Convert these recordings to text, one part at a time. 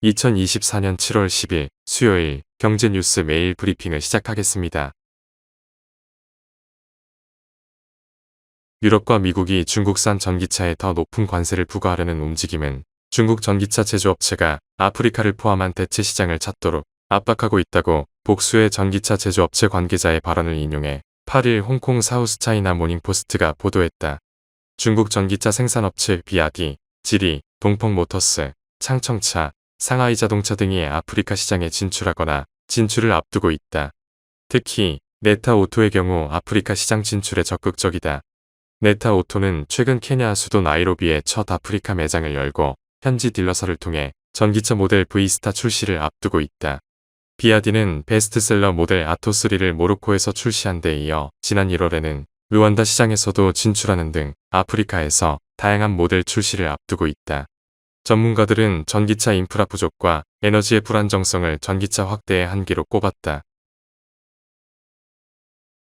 2024년 7월 10일 수요일 경제뉴스 매일 브리핑을 시작하겠습니다. 유럽과 미국이 중국산 전기차에 더 높은 관세를 부과하려는 움직임은 중국 전기차 제조업체가 아프리카를 포함한 대체 시장을 찾도록 압박하고 있다고 복수의 전기차 제조업체 관계자의 발언을 인용해 8일 홍콩 사우스차이나 모닝포스트가 보도했다. 중국 전기차 생산업체 비아디, 지리, 동펑모터스, 창청차, 상하이 자동차 등이 아프리카 시장에 진출하거나 진출을 앞두고 있다. 특히 네타오토의 경우 아프리카 시장 진출에 적극적이다. 네타오토는 최근 케냐 수도 나이로비에 첫 아프리카 매장을 열고 현지 딜러사를 통해 전기차 모델 V스타 출시를 앞두고 있다. 비아디는 베스트셀러 모델 아토3를 모로코에서 출시한 데 이어 지난 1월에는 루안다 시장에서도 진출하는 등 아프리카에서 다양한 모델 출시를 앞두고 있다. 전문가들은 전기차 인프라 부족과 에너지의 불안정성을 전기차 확대의 한계로 꼽았다.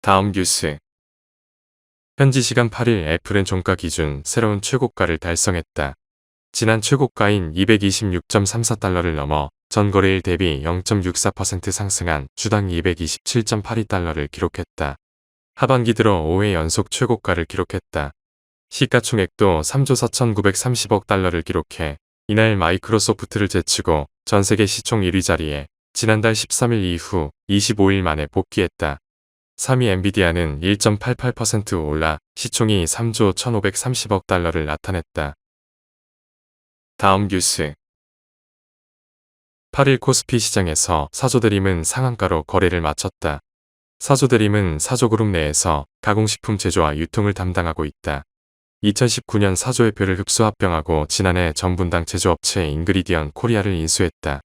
다음 뉴스. 현지 시간 8일 애플은 종가 기준 새로운 최고가를 달성했다. 지난 최고가인 226.34달러를 넘어 전 거래일 대비 0.64% 상승한 주당 227.82달러를 기록했다. 하반기 들어 5회 연속 최고가를 기록했다. 시가총액도 3조 4,930억 달러를 기록해 이날 마이크로소프트를 제치고 전세계 시총 1위 자리에 지난달 13일 이후 25일 만에 복귀했다. 3위 엔비디아는 1.88% 올라 시총이 3조 1,530억 달러를 나타냈다. 다음 뉴스. 8일 코스피 시장에서 사조대림은 상한가로 거래를 마쳤다. 사조대림은 사조그룹 내에서 가공식품 제조와 유통을 담당하고 있다. 2019년 사조의 표를 흡수 합병하고 지난해 전분당 제조업체 잉그리디언 코리아를 인수했다.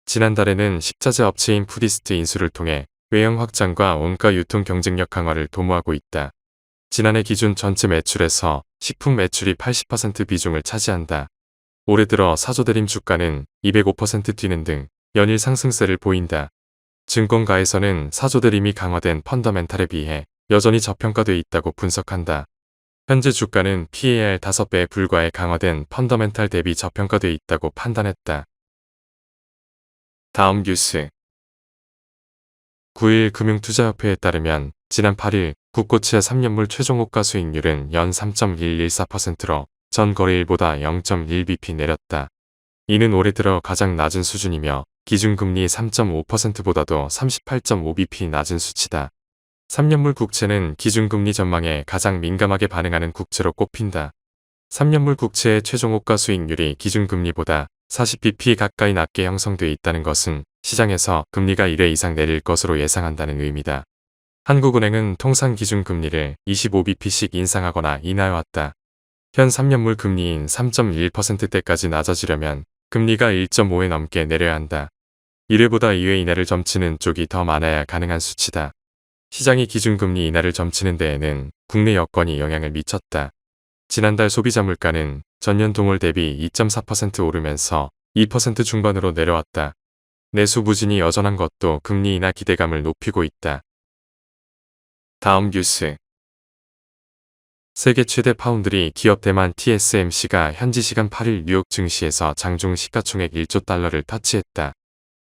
지난달에는 식자재 업체인 푸디스트 인수를 통해 외형 확장과 원가 유통 경쟁력 강화를 도모하고 있다. 지난해 기준 전체 매출에서 식품 매출이 80% 비중을 차지한다. 올해 들어 사조대림 주가는 205% 뛰는 등 연일 상승세를 보인다. 증권가에서는 사조대림이 강화된 펀더멘탈에 비해 여전히 저평가돼 있다고 분석한다. 현재 주가는 PER 5배에 불과해 강화된 펀더멘탈 대비 저평가돼 있다고 판단했다. 다음 뉴스. 9일 금융투자협회에 따르면 지난 8일 국고채 3년물 최종호가 수익률은 연 3.114%로 전 거래일보다 0.1bp 내렸다. 이는 올해 들어 가장 낮은 수준이며 기준금리 3.5%보다도 38.5bp 낮은 수치다. 3년물 국채는 기준금리 전망에 가장 민감하게 반응하는 국채로 꼽힌다. 3년물 국채의 최종호가 수익률이 기준금리보다 40bp 가까이 낮게 형성돼 있다는 것은 시장에서 금리가 1회 이상 내릴 것으로 예상한다는 의미다. 한국은행은 통상 기준금리를 25bp씩 인상하거나 인하해왔다. 현 3년물 금리인 3.1%대까지 낮아지려면 금리가 1.5회 넘게 내려야 한다. 1회보다 2회 이내를 점치는 쪽이 더 많아야 가능한 수치다. 시장이 기준금리 인하를 점치는 데에는 국내 여건이 영향을 미쳤다. 지난달 소비자 물가는 전년 동월 대비 2.4% 오르면서 2% 중반으로 내려왔다. 내수 부진이 여전한 것도 금리 인하 기대감을 높이고 있다. 다음 뉴스. 세계 최대 파운드리 기업 대만 TSMC가 현지 시간 8일 뉴욕 증시에서 장중 시가총액 1조 달러를 터치했다.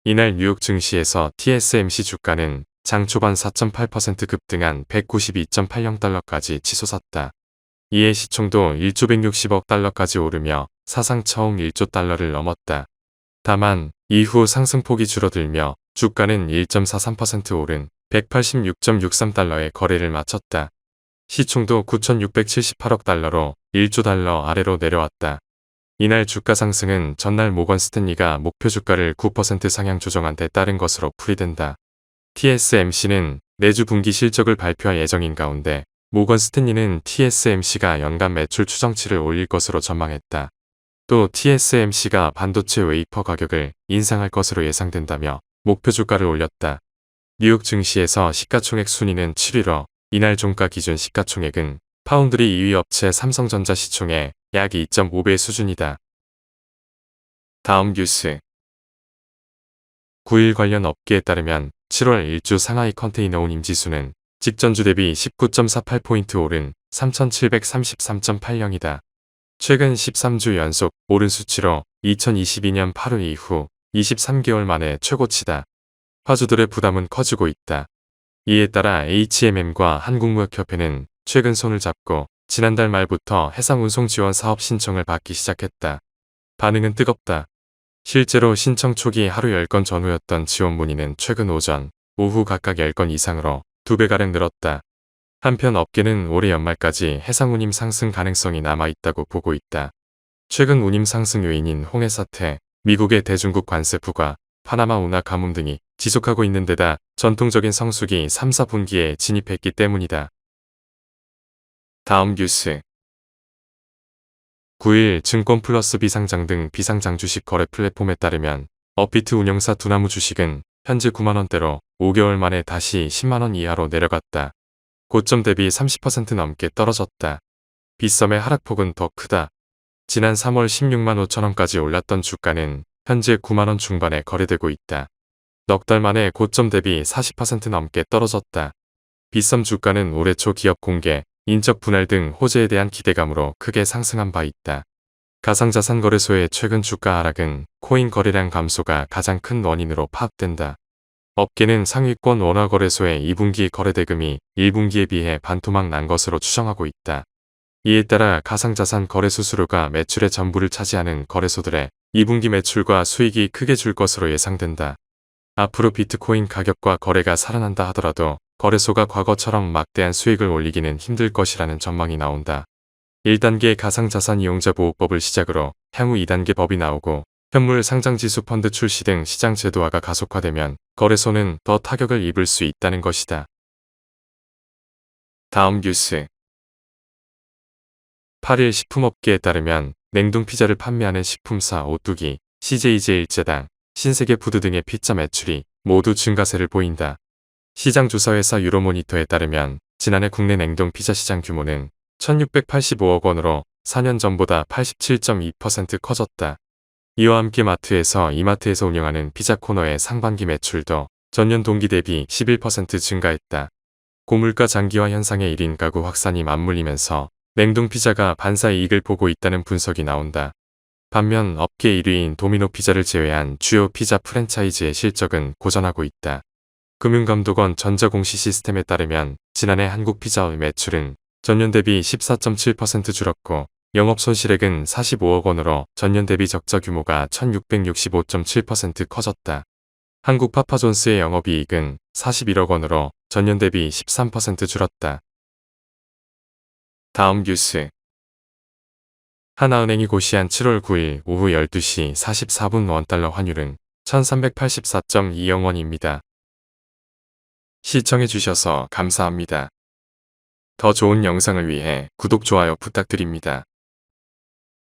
이날 뉴욕 증시에서 TSMC 주가는 장 초반 4.8% 급등한 192.80달러까지 치솟았다. 이에 시총도 1조 160억 달러까지 오르며 사상 처음 1조 달러를 넘었다. 다만 이후 상승폭이 줄어들며 주가는 1.43% 오른 186.63달러에 거래를 마쳤다. 시총도 9,678억 달러로 1조 달러 아래로 내려왔다. 이날 주가 상승은 전날 모건 스탠리가 목표 주가를 9% 상향 조정한 데 따른 것으로 풀이된다. TSMC는 내주 분기 실적을 발표할 예정인 가운데 모건 스탠리는 TSMC가 연간 매출 추정치를 올릴 것으로 전망했다. 또 TSMC가 반도체 웨이퍼 가격을 인상할 것으로 예상된다며 목표 주가를 올렸다. 뉴욕 증시에서 시가총액 순위는 7위로 이날 종가 기준 시가총액은 파운드리 2위 업체 삼성전자 시총의 약 2.5배 수준이다. 다음 뉴스. 9일 관련 업계에 따르면 7월 1주 상하이 컨테이너운 임지수는 직전주 대비 19.48포인트 오른 3,733.80이다. 최근 13주 연속 오른 수치로 2022년 8월 이후 23개월 만에 최고치다. 화주들의 부담은 커지고 있다. 이에 따라 HMM과 한국무역협회는 최근 손을 잡고 지난달 말부터 해상운송 지원 사업 신청을 받기 시작했다. 반응은 뜨겁다. 실제로 신청 초기 하루 10건 전후였던 지원 문의는 최근 오전, 오후 각각 10건 이상으로 2배가량 늘었다. 한편 업계는 올해 연말까지 해상운임 상승 가능성이 남아있다고 보고 있다. 최근 운임 상승 요인인 홍해 사태, 미국의 대중국 관세 부과, 파나마 운하 가뭄 등이 지속하고 있는 데다 전통적인 성수기 3, 4분기에 진입했기 때문이다. 다음 뉴스. 9일 증권플러스 비상장 등 비상장 주식 거래 플랫폼에 따르면 업비트 운영사 두나무 주식은 현재 9만원대로 5개월 만에 다시 10만원 이하로 내려갔다. 고점 대비 30% 넘게 떨어졌다. 빗썸의 하락폭은 더 크다. 지난 3월 16만 5천원까지 올랐던 주가는 현재 9만원 중반에 거래되고 있다. 넉 달 만에 고점 대비 40% 넘게 떨어졌다. 빗썸 주가는 올해 초 기업 공개, 인적 분할 등 호재에 대한 기대감으로 크게 상승한 바 있다. 가상자산거래소의 최근 주가 하락은 코인 거래량 감소가 가장 큰 원인으로 파악된다. 업계는 상위권 원화거래소의 2분기 거래대금이 1분기에 비해 반토막 난 것으로 추정하고 있다. 이에 따라 가상자산 거래 수수료가 매출의 전부를 차지하는 거래소들의 2분기 매출과 수익이 크게 줄 것으로 예상된다. 앞으로 비트코인 가격과 거래가 살아난다 하더라도 거래소가 과거처럼 막대한 수익을 올리기는 힘들 것이라는 전망이 나온다. 1단계 가상자산 이용자 보호법을 시작으로 향후 2단계 법이 나오고 현물 상장지수 펀드 출시 등 시장 제도화가 가속화되면 거래소는 더 타격을 입을 수 있다는 것이다. 다음 뉴스. 8일 식품업계에 따르면 냉동 피자를 판매하는 식품사 오뚜기, CJJ 일제당, 신세계푸드 등의 피자 매출이 모두 증가세를 보인다. 시장조사회사 유로모니터에 따르면 지난해 국내 냉동 피자 시장 규모는 1685억 원으로 4년 전보다 87.2% 커졌다. 이와 함께 마트에서 이마트에서 운영하는 피자 코너의 상반기 매출도 전년 동기 대비 11% 증가했다. 고물가 장기화 현상의 1인 가구 확산이 맞물리면서 냉동 피자가 반사 이익을 보고 있다는 분석이 나온다. 반면 업계 1위인 도미노 피자를 제외한 주요 피자 프랜차이즈의 실적은 고전하고 있다. 금융감독원 전자공시 시스템에 따르면 지난해 한국 피자의 매출은 전년 대비 14.7% 줄었고 영업 손실액은 45억 원으로 전년 대비 적자 규모가 1665.7% 커졌다. 한국 파파존스의 영업이익은 41억 원으로 전년 대비 13% 줄었다. 다음 뉴스. 하나은행이 고시한 7월 9일 오후 12시 44분 원달러 환율은 1384.20원입니다. 시청해주셔서 감사합니다. 더 좋은 영상을 위해 구독, 좋아요 부탁드립니다.